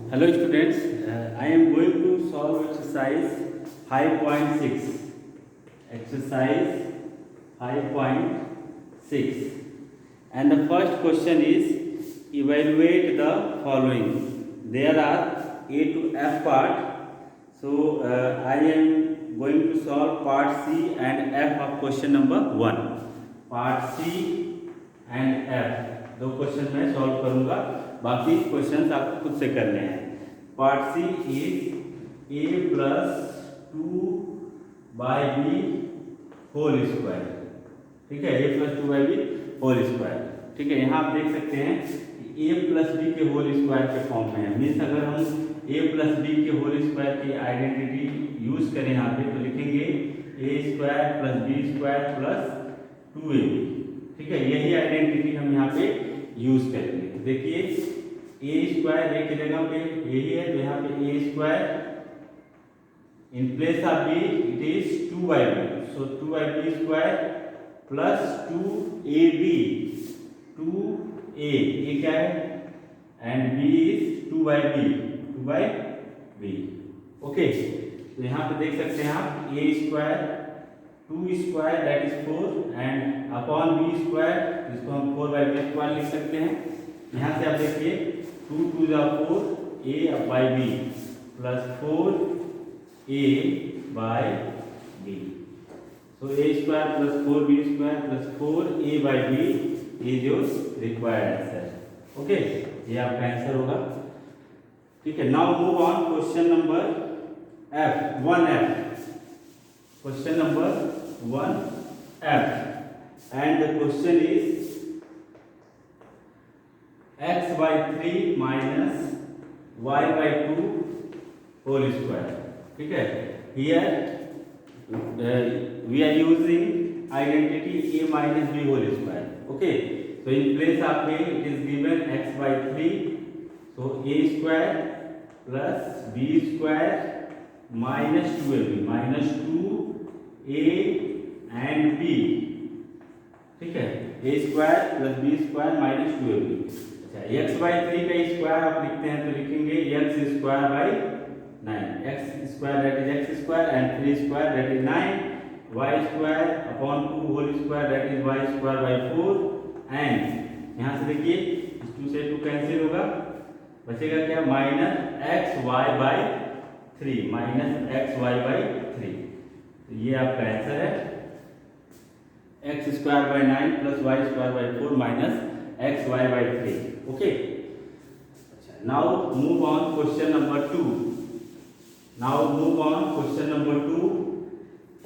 Hello students, I am going to solve exercise 5.6. Exercise 5.6. And the first question is evaluate the following. There are A to F part. So I am going to solve part C and F of question number 1. Part C and F. दो question मैं solve करूंगा, बाकी questions आपको खुद से करने हैं। Part C is a plus 2/b whole square. ठीक है, ए प्लस 2/b होल स्क्वायर। ठीक है, यहाँ आप देख सकते हैं कि ए प्लस बी के होल स्क्वायर के फॉर्म में है। मीन्स अगर हम ए प्लस बी के होल स्क्वायर की आइडेंटिटी यूज करें यहाँ पे तो लिखेंगे A square plus B square plus 2ab। ठीक है, यही आइडेंटिटी हम यहाँ पे यूज करेंगे। तो देखिए ए स्क्वायर ए की जगह पे यही है, तो यहाँ पे A square in place of B it is 2/b। So 2/b square plus 2ab, 2a ये क्या है and b is 2/b। Okay, तो यहाँ पे देख सकते हैं आप A square 2 square that is 4 and upon B square, जिसको हम 4/b स्क्वायर लिख सकते हैं। यहाँ से आप देखिए 2 2 जा 4 a/b plus 4a/b। So a square plus 4b square plus 4a/b is your required answer. Okay, ये आपका आंसर होगा। ठीक है, now move on question number F1F। Question number 1F and the question is x/3 minus y/2 whole square. ठीक है, here we are using identity a minus b whole square. Okay, so in place of a it is given x/3, so a square plus b square minus 2ab minus 2a and b। ठीक है, a square plus b square minus 2ab। अच्छा, x/3 का square आप लिखते हैं तो लिखेंगे x square by 9, x square that is x square and 3 square that is 9, y square upon 2 whole square that is y square by 4 and यहाँ से देखिए 2 से 2 कैंसिल होगा, बचेगा क्या माइनस xy/3 माइनस xy/3। तो ये आपका आंसर है x square by 9 plus y square by 4 minus xy/3। Okay, अच्छा, now move on question number 2। Now move on question number 2।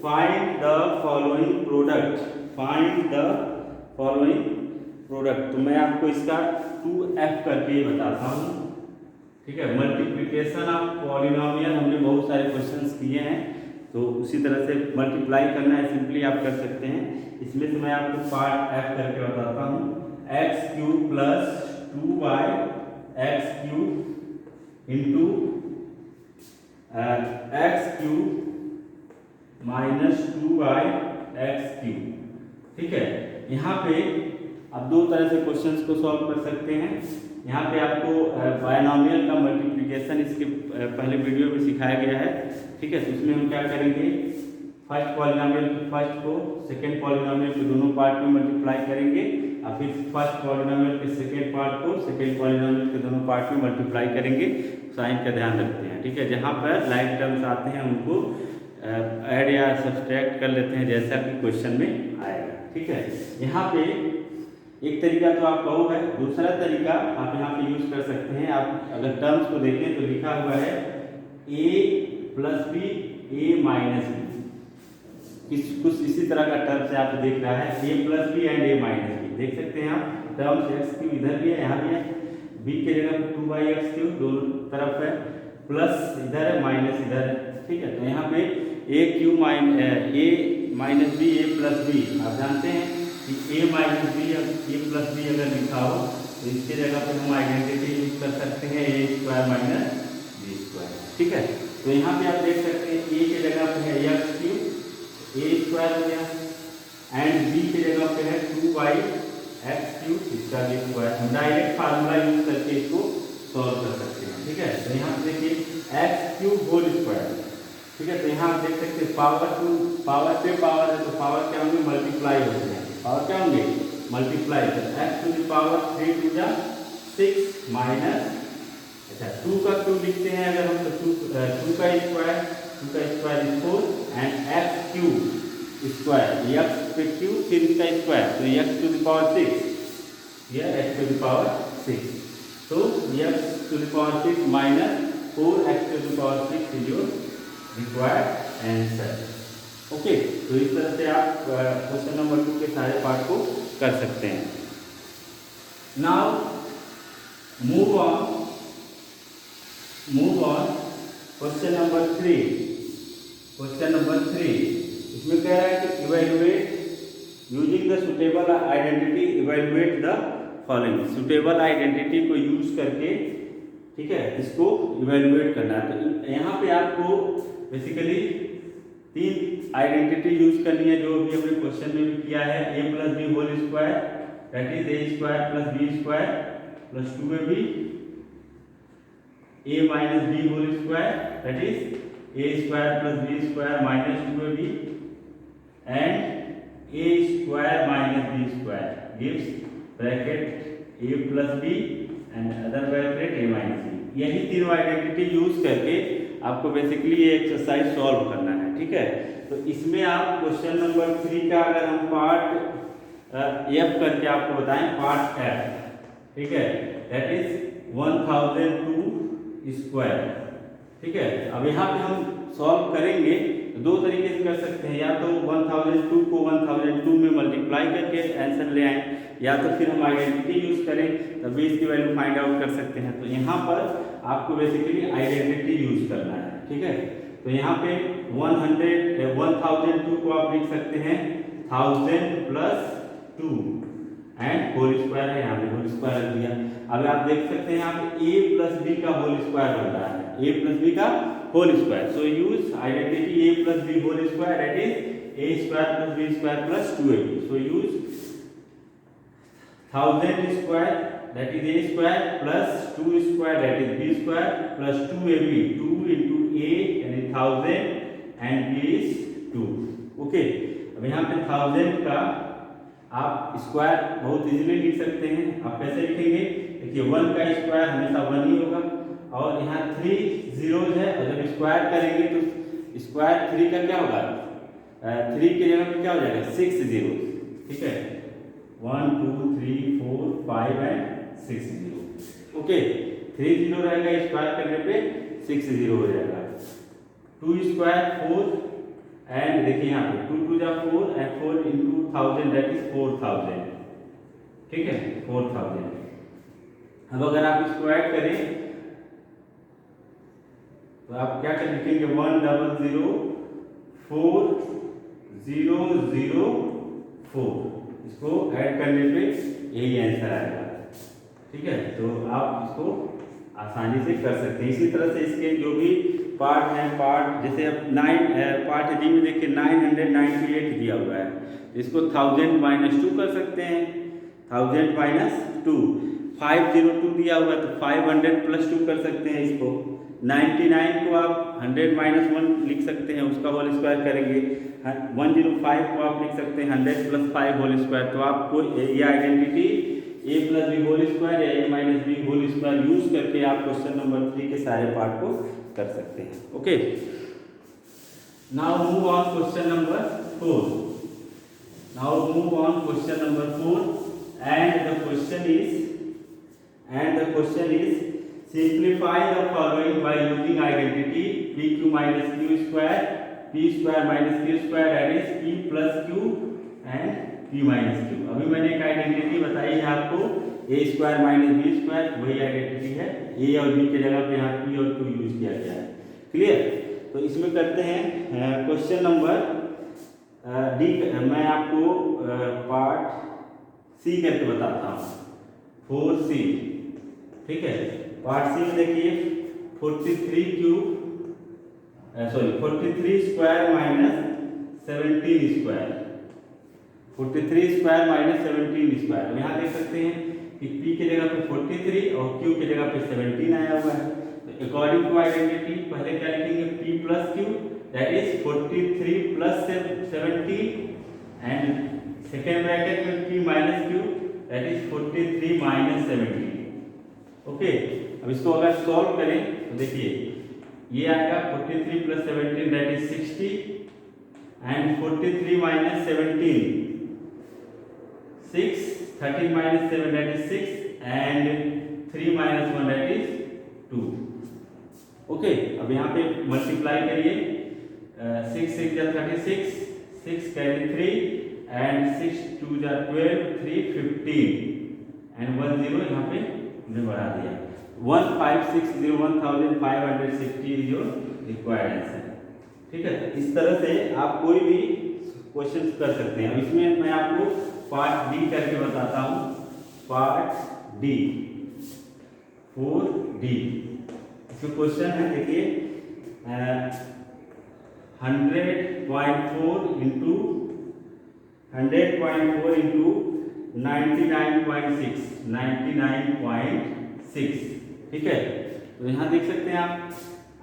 Find the following product. Find the following product. तो मैं आपको इसका 2f करके बताता हूँ। ठीक है, मल्टीप्लिकेशन ऑफ पॉलिनोमियल हमने बहुत सारे क्वेश्चंस किए हैं, तो उसी तरह से मल्टीप्लाई करना है सिंपली आप कर सकते हैं। इसमें से मैं आपको पार्ट f करके बताता हूँ। x³ plus 2y(x³ into x³ minus 2y(x³। ठीक है, यहाँ पे आप दो तरह से क्वेश्चंस को सॉल्व कर सकते हैं। यहाँ पे आपको बायनॉमियल का मल्टीप्लिकेशन इसके पहले वीडियो में सिखाया गया है। ठीक है, तो उसमें हम क्या करेंगे, फर्स्ट पॉलिनोमियल फर्स्ट को सेकंड पॉलिनोमियल के दोनों पार्ट में मल्टीप्लाई करेंगे और फिर फर्स्ट पॉलिनोमियल के सेकंड पार्ट को सेकंड पॉलिनोमियल के दोनों पार्ट में मल्टीप्लाई करेंगे। साइन का ध्यान रखते हैं। ठीक है, जहाँ पर लाइक टर्म्स आते हैं उनको ऐड या सब्सट्रैक्ट कर लेते हैं जैसा कि क्वेश्चन में आएगा। ठीक है, यहाँ पे एक तरीका तो आपका वो है, दूसरा तरीका आप यहाँ पे यूज कर सकते हैं। आप अगर टर्म्स को देखें तो लिखा हुआ है a plus b a minus b. कुछ इसी तरह का टर्म से आप देख रहा है a plus b and a minus b. देख सकते हैं आप टर्म्स x³ इधर भी है यहाँ भी है, b के जगह 2/x³ दोनों तरफ है, प्लस इधर है माइनस इधर है। ठीक है, तो यहाँ पे a³ minus b a plus b, आप जानते हैं कि a minus b a plus b अगर लिखा हो तो इसके जगह पे हम आइडेंटिटी यूज कर सकते हैं a square minus b square. ठीक है, तो यहाँ पे आप देख सकते हैं a के जगह पे है x³ a स्क्वायर हो गया एंड b के जगह पे है 2/x³ इसका भी स्क्वायर। हम डायरेक्ट फार्मूला यूज करके इसको सॉल्व कर सकते हैं। ठीक है, तो क्यूब होल स्क्वायर। ठीक है, तो यहाँ आप देख सकते हैं पावर टू पावर पे पावर है, तो पावर क्या होंगे मल्टीप्लाई होते हैं, पावर क्या होंगे मल्टीप्लाई। तो x to the power 3 two जा 6 माइनस, अच्छा 2 का क्यूब लिखते हैं अगर हम, तो 2 का square is 4 and x cube square, x पे क्यूब फिर इसका स्क्वायर, तो एक्स टू द पावर 6, यह एक्स टू द पावर 6, तो x to the power 6 minus 4 x to the power 6 is your required answer. Okay, तो इस तरह से आप क्वेश्चन नंबर 2 के सारे पार्ट को कर सकते हैं। Now move on question number 3। Question number 3 इसमें कह रहा है कि evaluate using the suitable identity, evaluate the following. Suitable identity को यूज करके, ठीक है, इसको इवैल्यूएट करना है। तो यहाँ पे आपको बेसिकली 3 आइडेंटिटी यूज करनी है, जो भी हमने क्वेश्चन में भी किया है। a plus b whole square that is a square plus B square plus 2ab, a minus B whole square that is a square plus B square minus 2ab and a square minus b square gives bracket a plus b and other bracket a minus b। यही तीनों identity use करके आपको basically ये exercise solve करना है। ठीक है, तो इसमें आप क्वेश्चन नंबर 3 का अगर हम पार्ट एफ करके आपको बताएं, पार्ट एफ, ठीक है, दैट इज 1002 स्क्वायर। ठीक है, अब यहाँ पे हम सॉल्व करेंगे तो 2 तरीके से कर सकते हैं, या तो 1002 को 1002 में मल्टीप्लाई करके आंसर ले आएँ, या तो फिर हम आइडेंटिटी यूज करें तभी इसकी वैल्यू फाइंड आउट कर सकते हैं। तो यहाँ पर आपको बेसिकली आइडेंटिटी यूज करना है। ठीक है, तो यहाँ पे 1002 को आप लिख सकते हैं 1000 प्लस 2 एंड होल स्क्वायर है, यहाँ पे होल स्क्वायर रख दिया। अब आप देख सकते हैं यहाँ पे a प्लस बी का होल स्क्वायर बन रहा है, a प्लस बी का whole square. So use identity a plus b whole square that is a square plus b square plus 2ab। So use 1000 square that is a square plus 2 square that is b square plus 2ab, 2 into a यानी 1000 and b is 2। Okay, अब यहाँ पे 1000 का आप square बहुत easily लिख सकते हैं। आप कैसे लिखेंगे, देखिए 1 का स्क्वायर हमेशा 1 ही होगा, और यहाँ 3 जीरोज है, और जब स्क्वायर करेंगे तो स्क्वायर 3 का क्या होगा, 3 की जगह पे क्या हो जाएगा 6 जीरो। ठीक है, 1 2 3 4 5 एंड 6 जीरो। ओके, 3 जीरो रहेगा, स्क्वायर करने पे 6 जीरो हो जाएगा। 2 स्क्वायर 4 एंड देखिए यहाँ पे 2 2 जा 4 एंड 4 इंटू 1000 दैट इज 4000। ठीक है, 4000। अब अगर आप इसको ऐड करें तो आप क्या कर लिखेंगे 100 4 0 0 4। इसको ऐड करने पे यही आंसर आएगा। ठीक है, तो आप इसको आसानी से कर सकते हैं। इसी तरह से इसके जो भी पार्ट हैं, पार्ट जैसे अब 9 पार्ट डी में देखिए 998 दिया हुआ है, इसको 1000 माइनस 2 कर सकते हैं, 1000 माइनस 2। 502 दिया हुआ है तो 500 प्लस 2 कर सकते हैं इसको। 99 को आप 100 माइनस 1 लिख सकते हैं, उसका होल स्क्वायर करेंगे। 105 को आप लिख सकते हैं 100 प्लस 5 होल स्क्वायर। तो आपको ये identity a plus b whole square या a minus B whole square use करके आप क्वेश्चन नंबर 3 के सारे पार्ट को कर सकते हैं। Okay, now move on question number 4। Now move on question number 4 and the question is simplify the following by using identity pq minus q square, p square minus q square that is p plus q and p minus q। अभी मैंने एक identity बताई है आपको a square minus b square, वही identity है। a और b की जगह पे यहाँ p और q यूज किया गया है। क्लियर, तो इसमें करते हैं क्वेश्चन नंबर डी। मैं आपको पार्ट सी करके बताता हूँ, 4c। ठीक है, पार्ट सी में देखिए 43 square minus 17 square, 43 square minus 17 square. यहाँ देख सकते हैं कि p की जगह पे 43 और q की जगह पे 17 आया हुआ है। तो अकॉर्डिंग टू आइडेंटिटी पहले क्या लिखेंगे, p plus Q that is 43 plus 17 and second bracket में p minus Q that is 43 minus 17। Okay, अब इसको अगर सॉल्व करें तो देखिए ये आएगा 43 plus 17 that is 60 and 43 minus 17 6, 13 minus 7 that is 6 and 3 minus 1 that is 2। Okay, अब यहाँ पे मल्टीप्लाई करिए 6 6 जा 36, 6 कैरी 3 एंड 6 2 जा 12, 3 15 एंड 1 0 यहाँ पे हमने बढ़ा दिया 1560 1560 इज योर रिक्वायर्ड आंसर। ठीक है, इस तरह से आप कोई भी क्वेश्चन कर सकते हैं। अब इसमें मैं आपको पार्ट डी करके बताता हूं। पार्ट डी 4D इसमें क्वेश्चन है, देखिए 100.4 इंटू 99.6 ठीक है। तो यहाँ देख सकते हैं आप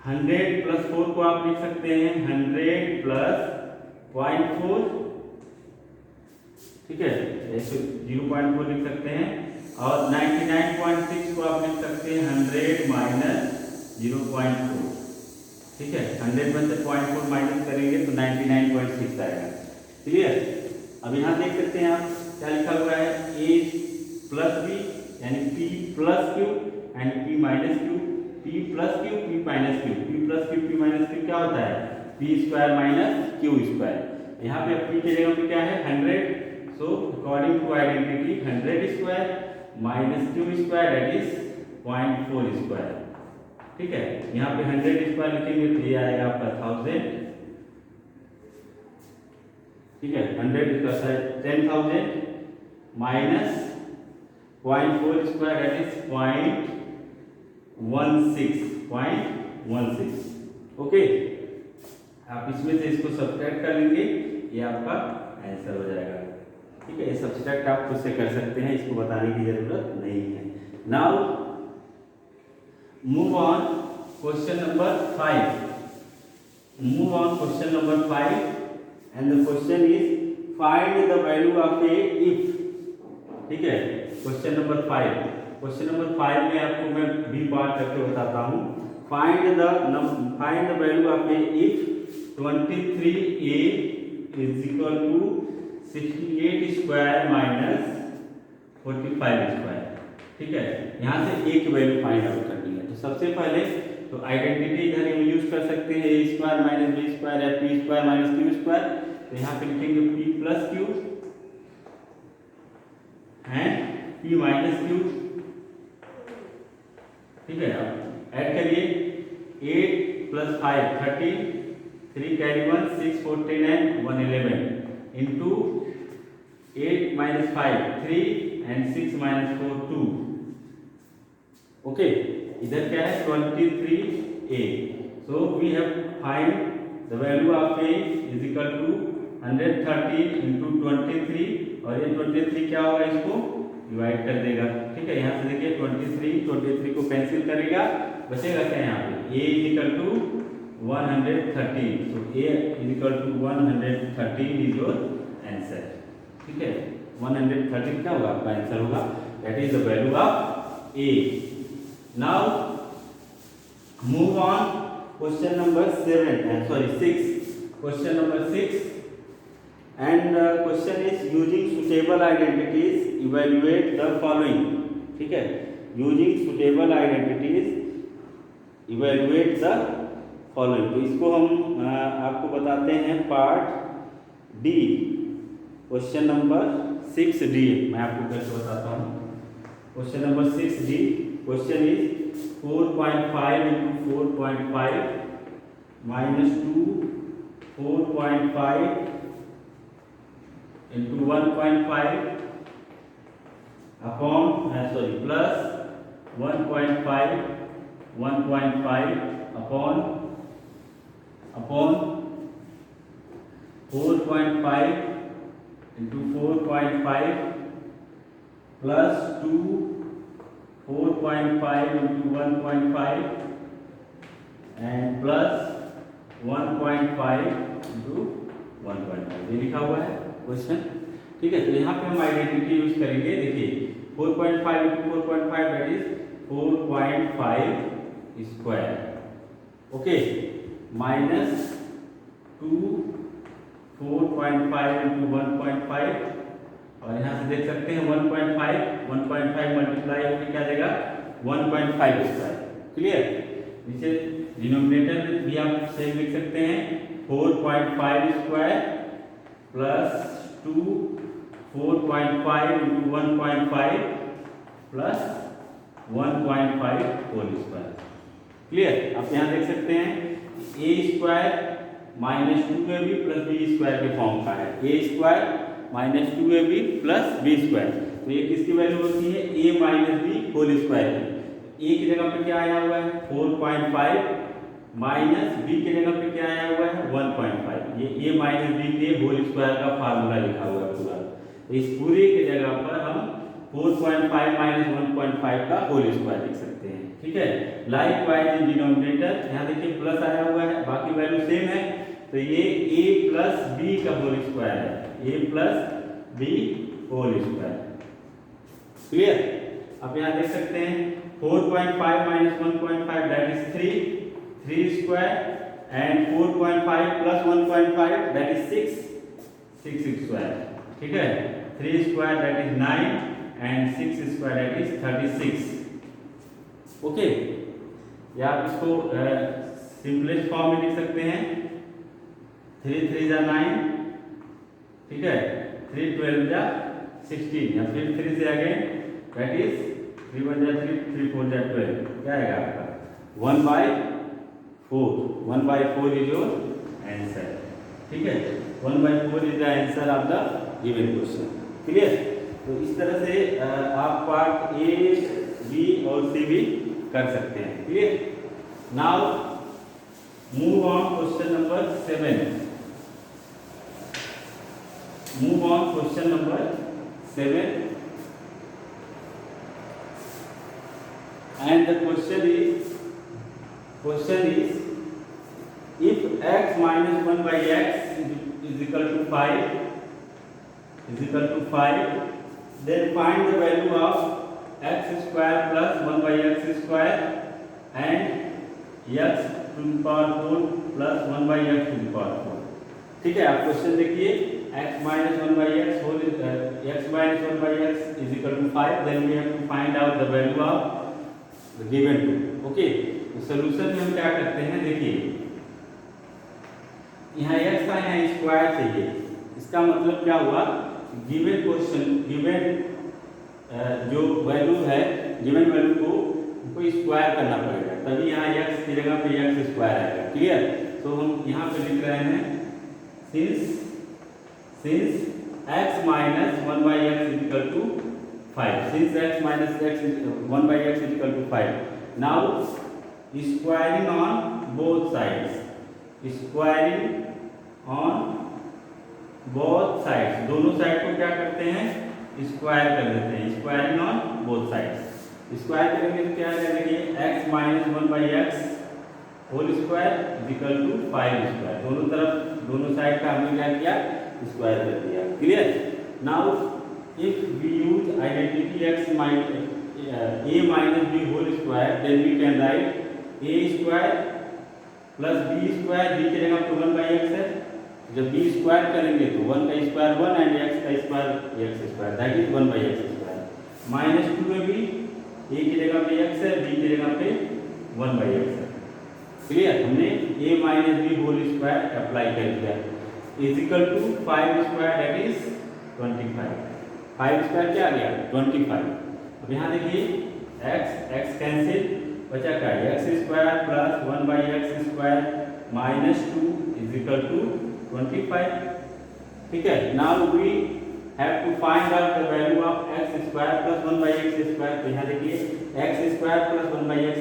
100 प्लस 4 को आप लिख सकते हैं 100 प्लस 0.4 ठीक है, ऐसे 0.4 लिख सकते हैं और 99.6 को आप लिख सकते हैं 100 माइनस 0.4 ठीक है। 100 में से 0.4 माइनस करेंगे तो 99.6 आएगा। क्लियर। अब यहाँ देख सकते हैं आप क्या लिखा हुआ है a प्लस बी यानी p plus Q and p minus Q, p plus Q p minus Q, p plus Q p minus Q क्या होता है p square minus q square. यहाँ पे p की जगह पे क्या है 100, so according to identity 100 square minus q square that is 0.4 square ठीक है। यहाँ पे 100 स्क्वायर लिखेंगे तो ये आएगा आपका 1000 ठीक है। 100 का 10,000 minus 0.4 square that is 0.16 okay. आप इसमें से इसको सब्ट्रैक्ट कर लेंगे, ये आपका आंसर हो जाएगा ठीक है। ये सब्ट्रैक्ट आप खुद से कर सकते हैं, इसको बताने की जरूरत नहीं है। Now move on question number 5 and the question is find the value of A if ठीक है। क्वेश्चन नंबर 5 में आपको मैं बी पार्ट करके बताता हूँ। Find the value of A if 23a is equal to 68 square minus 45 square ठीक है। यहाँ से a की वैल्यू फाइंड आउट करनी है। तो सबसे पहले तो आइडेंटिटी इधर यूज कर सकते हैं a square minus b square या p square minus q square. तो यहाँ पे लिखेंगे p plus q and p minus q ठीक है। अब ऐड करिए 8 plus 5 13, 3 carry 1 6 14 and 111 into 8 minus 5 3 and 6 minus 4 2 okay. इधर क्या है 23a, so we have find the value of a is equal to 130 into 23 और ये 23 क्या होगा इसको डिवाइड कर देगा ठीक है। यहाँ से देखिए 23 को कैंसिल करेगा, बचेगा क्या यहाँ पे a is equal to 113, so a is equal to 113 is your answer ठीक है। 113 क्या होगा आपका आंसर होगा, that is the value of a। now move on question number 6 and question is using suitable identities evaluate the following ठीक है। using suitable identities evaluate the following. तो इसको हम आपको बताते हैं part D question number 6D मैं आपको करके बताता हूँ। Question number 6D question is 4.5 into 4.5 minus 2 4.5 into 1.5 upon plus 1.5 upon 4.5 into 4.5 plus 2 4.5 into 1.5 and plus 1.5 into 1.5, ये लिखा हुआ है क्वेश्चन। ठीक है, तो यहाँ पे हम आइडेंटिटी यूज करेंगे। देखिए 4.5 into 4.5 that is 4.5 square, okay, minus 2 4.5 into 1.5, और यहाँ से देख सकते हैं 1.5 मल्टीप्लाई होकर क्या देगा 1.5 स्क्वायर। क्लियर, नीचे डिनोमिनेटर में भी आप सेम लिख सकते हैं 4.5 square plus 2 4.5 into 1.5 plus 1.5 whole square. Clear, आप यहाँ देख सकते हैं A square minus 2ab plus B square के फॉर्म का है। A square minus 2ab plus B square, तो ये किसकी वैल्यू होती है a minus B whole square की। a की जगह पे क्या आया हुआ है 4.5 माइनस b की जगह पे क्या आया हुआ है 1.5, ये a माइनस बी के होल स्क्वायर का फार्मूला लिखा हुआ है पूरा। तो इस पूरे की जगह पर हम 4.5 माइनस 1.5 का होल स्क्वायर लिख सकते हैं। ठीक है, लाइक वाइज इन डिनोमिनेटर यहाँ देखिए प्लस आया हुआ है, बाकी वैल्यू सेम है, तो ये a प्लस बी का होल स्क्वायर है, a plus b whole square. Clear, आप यहाँ देख सकते हैं 4.5 minus 1.5 that is 3 square and 4.5 plus 1.5 that is 6 square. ठीक है, 3 square that is 9 and 6 square that is 36। Okay, या आप इसको सिंपलेस्ट फॉर्म में लिख सकते हैं 3 3 जा 9, ठीक है, 3 12 जा 16, या फिर 3 से अगेन दैट इज 3 1 जा 3 3 4 जा 12, क्या आएगा आपका 1/4 इज योर आंसर। ठीक है, 1/4 is the answer of the given question. Clear, तो इस तरह से आप पार्ट ए बी और सी भी कर सकते हैं। Clear, now move on question number 7। Move on question number 7, and the question is if x minus 1 by x is equal to 5, then find the value of x square plus 1 by x square and x to the power 4 plus 1 by x to the power 4। ठीक है, आप question देखिए x minus 1 by x whole x minus 1 by x is equal to 5, then we have to find out the value of the given two। Okay, तो solution में हम क्या करते हैं, देखिए यहाँ x का यहाँ स्क्वायर चाहिए, इसका मतलब क्या हुआ गिवन क्वेश्चन गिवन जो वैल्यू है गिवन वैल्यू को स्क्वायर करना पड़ेगा, तभी यहाँ x की जगह पे x स्क्वायर आएगा। क्लियर, तो हम यहाँ पे लिख रहे हैं since x minus 1 by x is equal to 5, since x minus x is 1 by x is equal to 5, now squaring on both sides, squaring on both sides, दोनों साइड को क्या करते हैं स्क्वायर कर देते हैं, squaring on both sides. Square करेंगे तो क्या आएगा, देखिए x minus 1 by x whole square is equal to 5 square, दोनों तरफ दोनों साइड का हमने क्या किया स्क्वायर कर दिया। Clear, now if we use identity x a minus b whole square, then we can write a square plus b square, b की जगह पे 1 by x है, जब b स्क्वायर करेंगे तो 1 का स्क्वायर 1 एंड x का square x square that is 1 by x square, minus 2ab a की जगह पे x है, b की जगह पे 1 by x है। क्लियर, हमने a minus b whole square apply कर दिया is equal to 5 square that is 25, 5 square क्या आ गया 25। अब यहाँ देखिए x कैंसिल, बचा क्या x square plus 1 by x square minus 2 is equal to 25। ठीक है, now we have to find out the value of x square plus 1 by x square. तो यहाँ देखिए x square plus 1 by x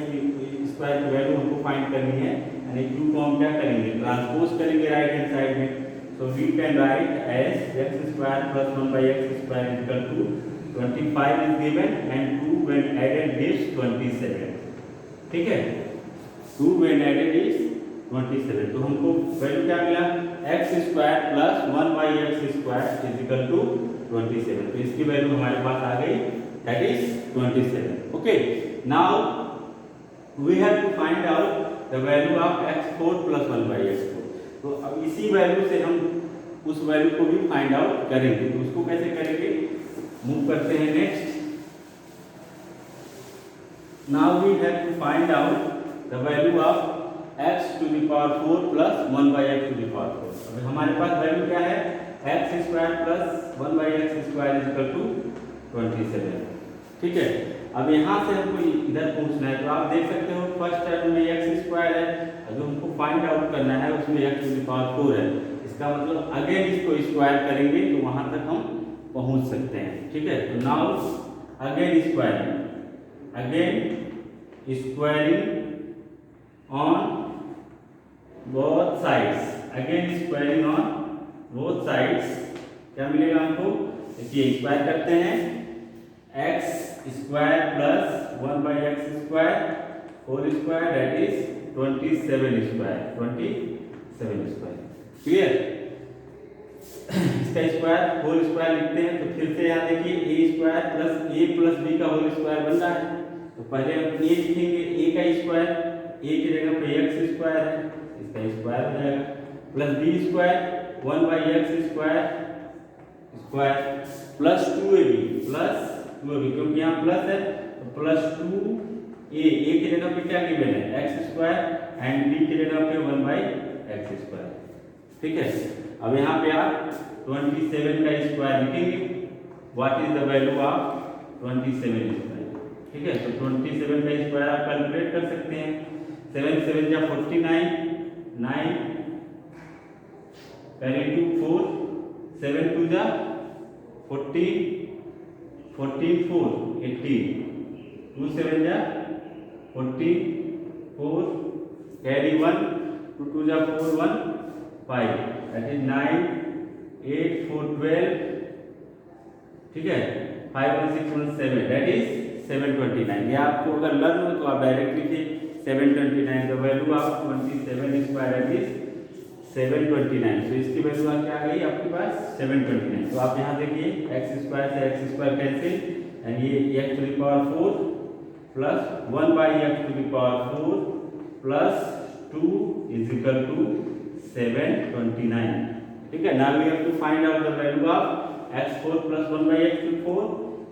square की value हमको find करनी है, यानी q को हम क्या करेंगे ट्रांसपोज करेंगे राइट हैंड साइड में, so we can write as x square plus 1 by x square is equal to 25 is given and 2 when added gives 27। ठीक है, 2 when added is 27। तो हमको वैल्यू क्या मिला, x square plus 1/x² is equal to 27। तो इसकी value हमारे पास आ गई, that is 27। Okay, now we have to find out the value of x4 plus 1/x4। तो अब इसी वैल्यू से हम उस वैल्यू को भी फाइंड आउट करेंगे। तो उसको कैसे करेंगे, मूव करते हैं next. Now we have to find out the value of x to the power 4 plus 1/x to the power 4। अभी हमारे पास वैल्यू क्या है, x² plus 1/x² is equal to 27। ठीक है, अब यहाँ से हमको इधर पहुँचना है। तो आप देख सकते हो फर्स्ट टर्म में x² है, जो हमको फाइंड आउट करना है उसमें x to the power 4 है। इसका मतलब अगेन इसको स्क्वायर करेंगे तो वहाँ तक हम पहुँच सकते हैं। ठीक है, तो now again squaring on both sides, again squaring on both sides, क्या मिलेगा हमको, देखिए स्क्वायर करते हैं, x² plus 1/x² whole square that is 27²। Clear, इसका स्क्वायर होल स्क्वायर लिखते हैं। तो फिर से यहाँ देखिए a² plus a plus b का होल स्क्वायर बन रहा है। तो पहले हम a लिखेंगे, a का स्क्वायर, a की जगह पे x² है, इसका स्क्वायर हो जाएगा, plus b² 1/x² square plus 2ab क्योंकि यहाँ प्लस है तो प्लस 2a की जगह पे क्या गिवन है, x² एंड b की जगह पे 1/x²। ठीक है, अब यहाँ पे आप 27 का स्क्वायर लिखेंगे, what is the value of 27²। ठीक है, तो 27 का स्क्वायर आप कैलकुलेट कर सकते हैं। 7 7 जा 49, 9 पहले 2 4, 7 2 जा 14, 14 4 18, 2 7 जा 14, 4 कैरी 1, 2 2 जा 4 1 5, दैट इज 9 8 4 12। ठीक है, 5 1 6 1 7, दैट इज 729। ये आपको अगर लर्न हो तो आप डायरेक्ट लिखिए 729। The value of 27² is 729। तो इसकी वैल्यू क्या आ गई आपके पास 729। तो आप यहाँ देखिए x² से x² कैंसिल एंड ये x to the power 4 plus 1/x to the power 4 plus 2 is equal to 729। ठीक है, now we have to find out the value of x4 plus 1/x4।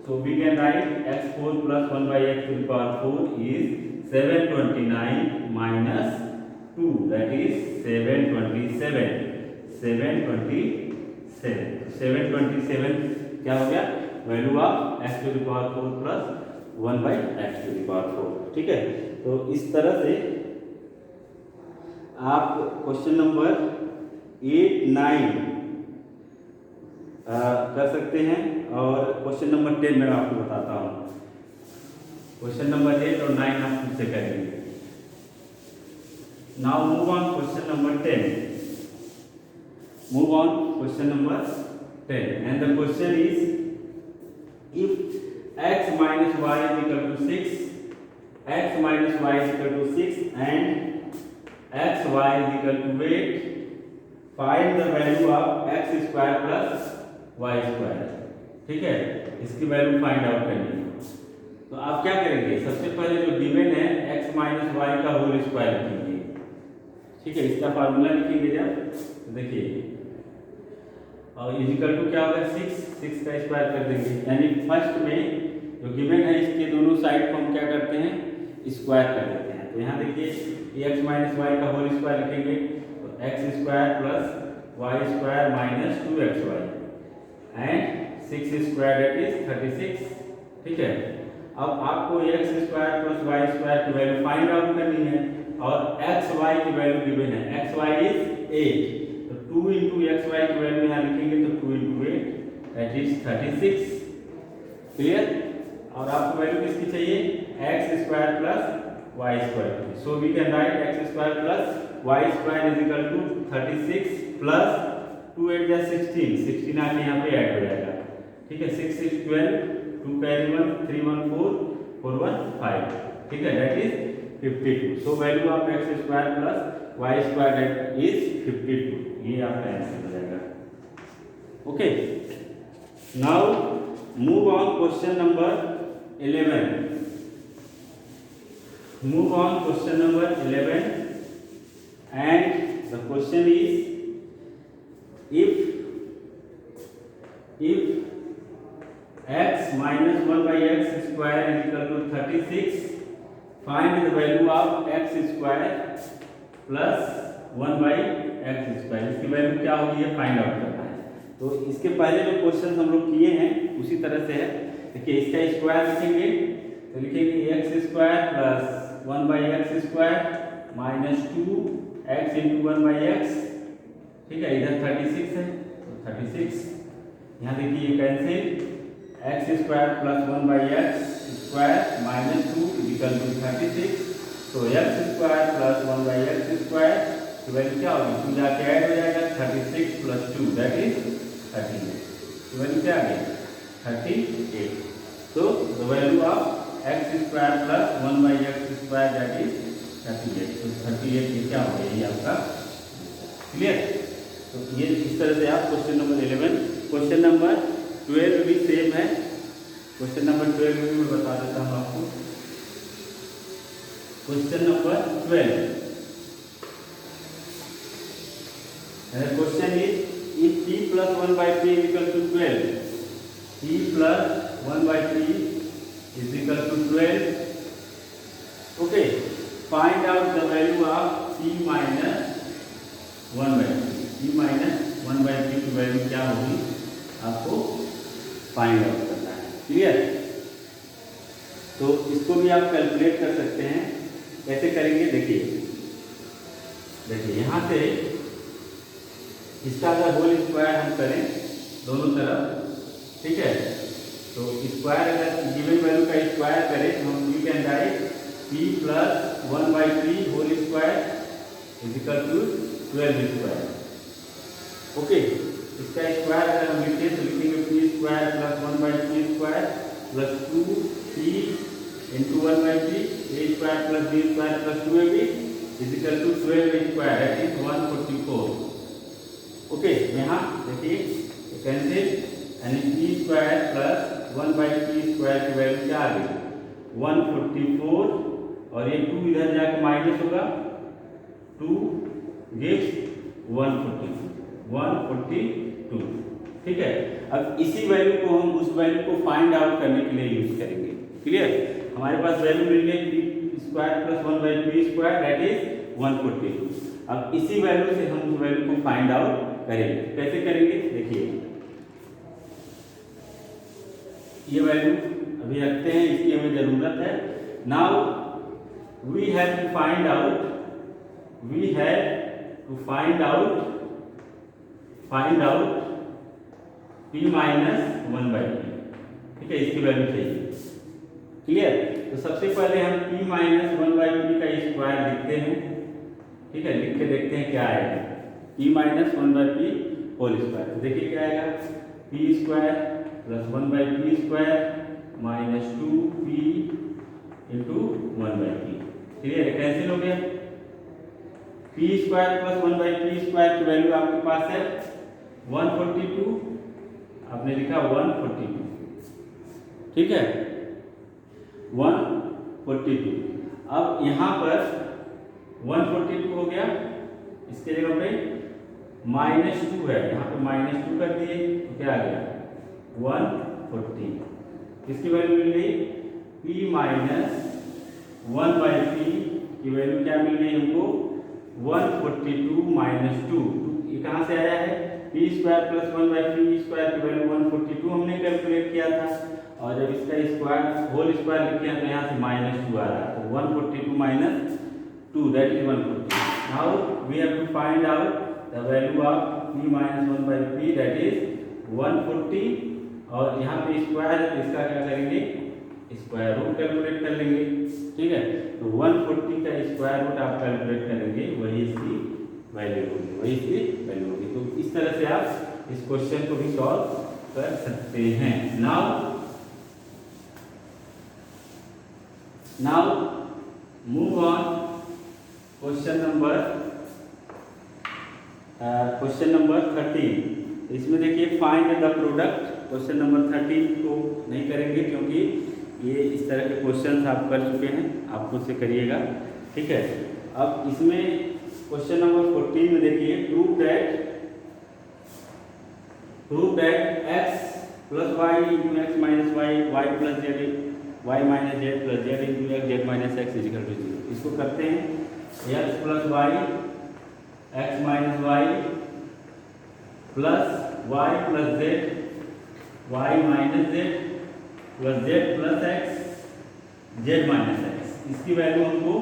So we can write x4 plus 1/x to the power 4 is 729 minus 2, that is 727। 727 क्या हो गया, value of x to the power 4 plus 1/x to the power 4। ठीक है, तो इस तरह से आप क्वेश्चन नंबर 8 9 कर सकते हैं। और क्वेश्चन नंबर 10 मैं आपको बताता हूँ। क्वेश्चन नंबर 8 और 9 आप खुद से करेंगे। Now move on question number 10। Move on question number 10 and the question is if x minus y is equal to 6, x minus y is equal to 6 and x y is equal to 8, find the value of x square plus y square। ठीक है, इसकी value find out करनी है। तो आप क्या करेंगे, सबसे पहले जो गिवन है x माइनस वाई का होल स्क्वायर लिखेंगे। ठीक है, इसका फार्मूला लिखेंगे जब, तो देखिए और इजिकल टू क्या होगा 6 का स्क्वायर कर देंगे, यानी फर्स्ट में जो गिवन है इसके दोनों साइड को हम क्या करते हैं, स्क्वायर कर देते हैं। तो यहाँ देखिए x माइनस वाई का होल स्क्वायर लिखेंगे, तो x² plus y² minus 2xy and 6² that is 36। ठीक है, अब आपको x² प्लस y² की वैल्यू फाइंड आउट करनी है और xy की वैल्यू गिवन है, xy इज 8, तो 2 into xy की वैल्यू यहाँ लिखेंगे तो 2 into 8 दैट इज 36। क्लियर, और आपको वैल्यू किसकी चाहिए, x² plus y²। So we can write x² plus y² is equal to 36 plus 2 8 जा 16 आके यहाँ पे ऐड हो जाएगा। ठीक है, 6 6 12, 2 कैरी 1 3 1 4 4 1 5। ठीक है, that is 52। So value of x square plus y square is 52। ये आपका आंसर हो जाएगा। Okay, now move on question number 11। Move on question number 11, and the question is if x minus 1 by x square is equal to 36, find the value of x square plus 1 by x square। इसकी value क्या होगी ये find out करना है। तो इसके पहले जो क्वेश्चन हम लोग किए हैं उसी तरह से है। देखिए इसका स्क्वायर लिखेंगे तो लिखेंगे x square plus 1 by x square minus 2x into 1 by x। ठीक है, इधर 36 है तो 36, यहाँ देखिए cancel, x square plus 1 by x square minus 2 equal to 36। तो x square plus 1 by x square की वैल्यू क्या होगी, 2 जाके ऐड हो जाएगा, 36 प्लस 2 दैट इज 38। तो वैल्यू क्या आ गई 38। तो the value of x square plus 1 by x square that is 38। तो 38 ये क्या हो गया, ये आपका क्लियर। तो ये इस तरह से आप क्वेश्चन नंबर 11, क्वेश्चन नंबर 12 भी सेम है। क्वेश्चन नंबर 12 भी मैं बता देता हूँ आपको। Question number 12, question is if p plus 1 by p is equal to 12, p plus 1 by p is equal to 12. Okay, find out the value of p minus 1 by p। p minus 1 by p की value क्या होगी आपको find out करना है। Clear, तो इसको भी आप कैलकुलेट कर सकते हैं। कैसे करेंगे देखिए यहाँ से इसका अगर होल स्क्वायर हम करें दोनों तरफ, ठीक है, तो स्क्वायर अगर गिवन वैल्यू का स्क्वायर करें तो हम you can write p plus 1 by p whole square is equal to 12 square. Okay, इसका स्क्वायर अगर हम लिखें तो लिखेंगे p square plus 1 by p square plus 2p into 1 by p, a square plus b square plus 2ab is equal to 12 square that is 144। Okay, यहाँ देखिए cancel, यानी p square plus 1 by p square की value क्या आ गई 144, और ये 2 इधर जाके माइनस होगा, 2 गिव्स 142। ठीक है, अब इसी वैल्यू को हम उस वैल्यू को फाइंड आउट करने के लिए यूज करेंगे। क्लियर, हमारे पास वैल्यू मिल गई p square plus 1 by p square that is 142। अब इसी वैल्यू से हम उस वैल्यू को फाइंड आउट करेंगे। कैसे करेंगे देखिए, ये वैल्यू अभी रखते हैं, इसकी हमें जरूरत है। Now we have to find out p minus 1 by p। ठीक है, इसकी वैल्यू चाहिए। क्लियर, तो सबसे पहले हम p माइनस 1 by p का स्क्वायर लिखते हैं। ठीक है, लिख के देखते हैं क्या आएगा, p minus 1 by p whole square. देखिए क्या आएगा, p square plus 1 by p square minus 2p into 1 by p। Clear, cancel हो गया। p square plus 1 by p square की वैल्यू आपके पास है 142, आपने लिखा 142। ठीक है, 142। अब यहाँ पर 142 हो गया, इसके जगह पे माइनस 2 है, यहाँ पे माइनस 2 कर दिए तो क्या आ गया 140। इसकी वैल्यू मिल गई p माइनस 1 by p की वैल्यू क्या मिल गई हमको 142 माइनस 2। ये कहाँ से आया है, p square plus 1 by p square की वैल्यू 142 हमने कैलकुलेट किया था, और जब इसका स्क्वायर होल स्क्वायर लिखे हैं तो यहाँ से माइनस 2 आ रहा है, तो 142 minus 2 that is 140। Now we have to find out the value of p minus 1 by p that is 140, और यहाँ पे स्क्वायर है तो इसका क्या करेंगे स्क्वायर रूट कैलकुलेट कर लेंगे। ठीक है, तो 140 का स्क्वायर रूट आप कैलकुलेट करेंगे, वही इसकी वैल्यू होगी। तो इस तरह से आप इस क्वेश्चन को भी सॉल्व कर सकते हैं। Now move on question number 13। इसमें देखिए find the product. Question number 13 को नहीं करेंगे क्योंकि ये इस तरह के क्वेश्चंस आप कर चुके हैं, आप खुद से करिएगा, ठीक है। अब इसमें क्वेश्चन नंबर 14 में देखिए prove that x plus y into x minus y y plus z y minus z plus z into x z minus x is equal to 0। इसको करते हैं x plus y x minus y plus y plus z y minus z plus z plus x z minus x, इसकी वैल्यू हमको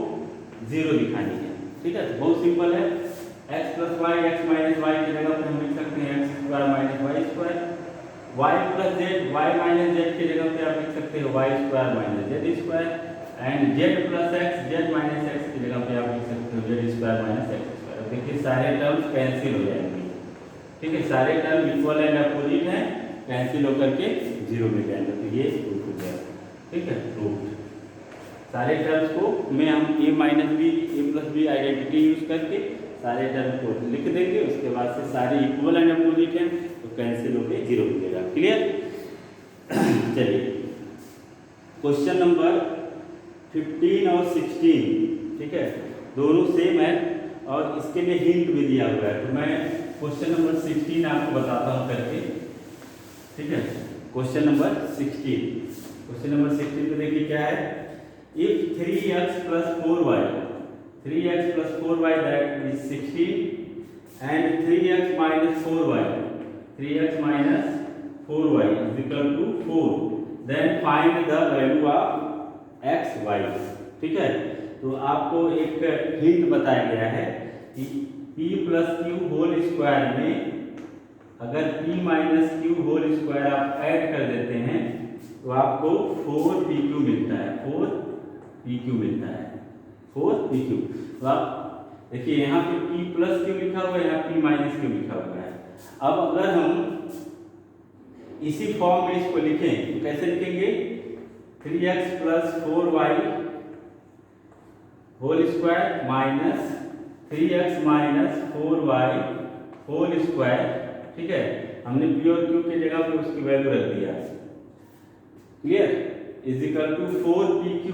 0 दिखानी है, ठीक है। तो बहुत सिंपल है, x plus y x minus y की जगह पे हम लिख सकते हैं x square minus y square, y plus z y minus z की जगह पे आप लिख सकते हैं y square minus z square, and z plus x z minus x की जगह पे आप लिख सकते हो z square minus x square. देखिए सारे टर्म्स कैंसिल हो जाएंगे, ठीक है, सारे टर्म इक्वल एंड अपोजिट हैं, कैंसिल होकर के 0 मिल जाएंगे। तो ये प्रूफ हो गया, ठीक है, प्रूफ। सारे टर्म्स को में हम a minus b a plus b identity use करके सारे टर्म को लिख देंगे, उसके बाद से सारे इक्वल एंड अपोजिट हैं तो कैंसिल होकर 0 मिलेगा। क्लियर? चलिए क्वेश्चन नंबर 15 और 16, ठीक है, दोनों सेम है और इसके लिए हिंट भी दिया हुआ है। तो मैं क्वेश्चन नंबर 16 आपको बताता हूँ करके, ठीक है। क्वेश्चन नंबर 16 पे देखिए क्या है, if 3x plus 4y that is 16 and 3x minus 4y is equal to 4, then find the value of x y, ठीक है। तो आपको एक हिंट बताया गया है कि p plus q whole square में अगर p minus q whole square आप ऐड कर देते हैं तो आपको 4pq मिलता है, 4pq मिलता है, 4pq। तो आप देखिए यहाँ पे p प्लस क्यू लिखा हुआ है, यहाँ p माइनस क्यू लिखा हुआ है। अब अगर हम इसी फॉर्म में इसको लिखें तो कैसे लिखेंगे, 3x plus 4y whole square minus 3x minus 4y whole square, ठीक है। हमने p और q की जगह पे उसकी वैल्यू रख दिया, clear, is equal to 4pq।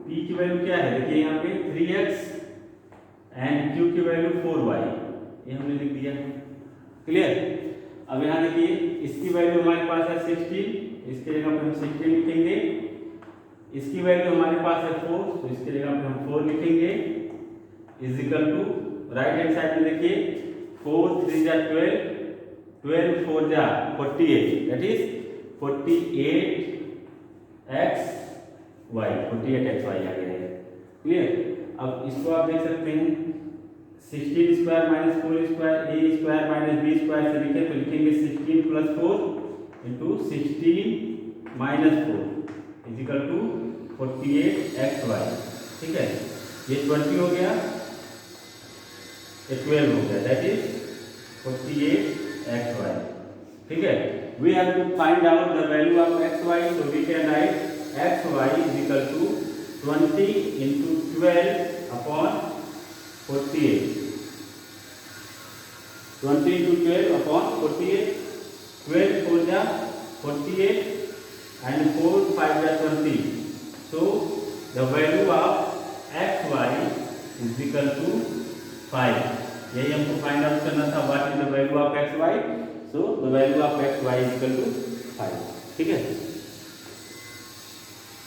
p की वैल्यू क्या है, देखिए यहाँ पे 3x एंड q की वैल्यू 4y, ये हमने लिख दिया, क्लियर। अब यहाँ देखिए इसकी वैल्यू हमारे पास है 16, इसके जगह पे हम 16 लिखेंगे, इसकी वैल्यू हमारे पास है 4, तो इसके जगह पे हम 4 लिखेंगे, is equal to right hand side में देखिए 4 3 जा 12, 12 4 जा 48, that is 48 x y, 48 x y आ गया है, क्लियर। अब इसको आप देख सकते हैं 16 square minus 4 square a square minus b square से लिखे तो लिखेंगे 16 plus 4 into 16 minus 4 is equal to 48 x y, ठीक है। ये 20 हो गया, ये 12 हो गया, दैट इज 48 एक्स वाई, ठीक है। We have to find out the value of x y, so we can write x y is equal to 20 into 12 upon 48, 20 into 12 upon 48, 12 4 जा 48 and 4 5 जा 20, so the value of x y is equal to 5। यही हमको find out करना था, what is the value of x y, so the value of x y is equal to 5, ठीक है।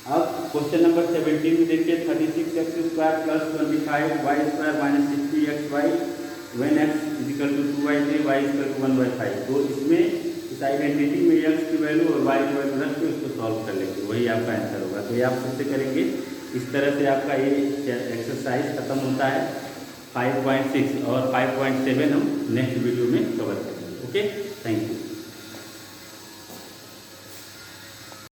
अब question number 17 में देखिए 36x square plus 25y square minus 60xy when x is equal to 2y3 y is equal to 1/5। तो इसमें इस identity में x की वैल्यू और y की वैल्यू रख के उसको सॉल्व कर लेंगे, वही आपका आंसर होगा। तो ये आप खुद से करेंगे, इस तरह से आपका ये एक्सरसाइज खत्म होता है 5.6 और 5.7 हम नेक्स्ट वीडियो में कवर करेंगे। Okay, thank you.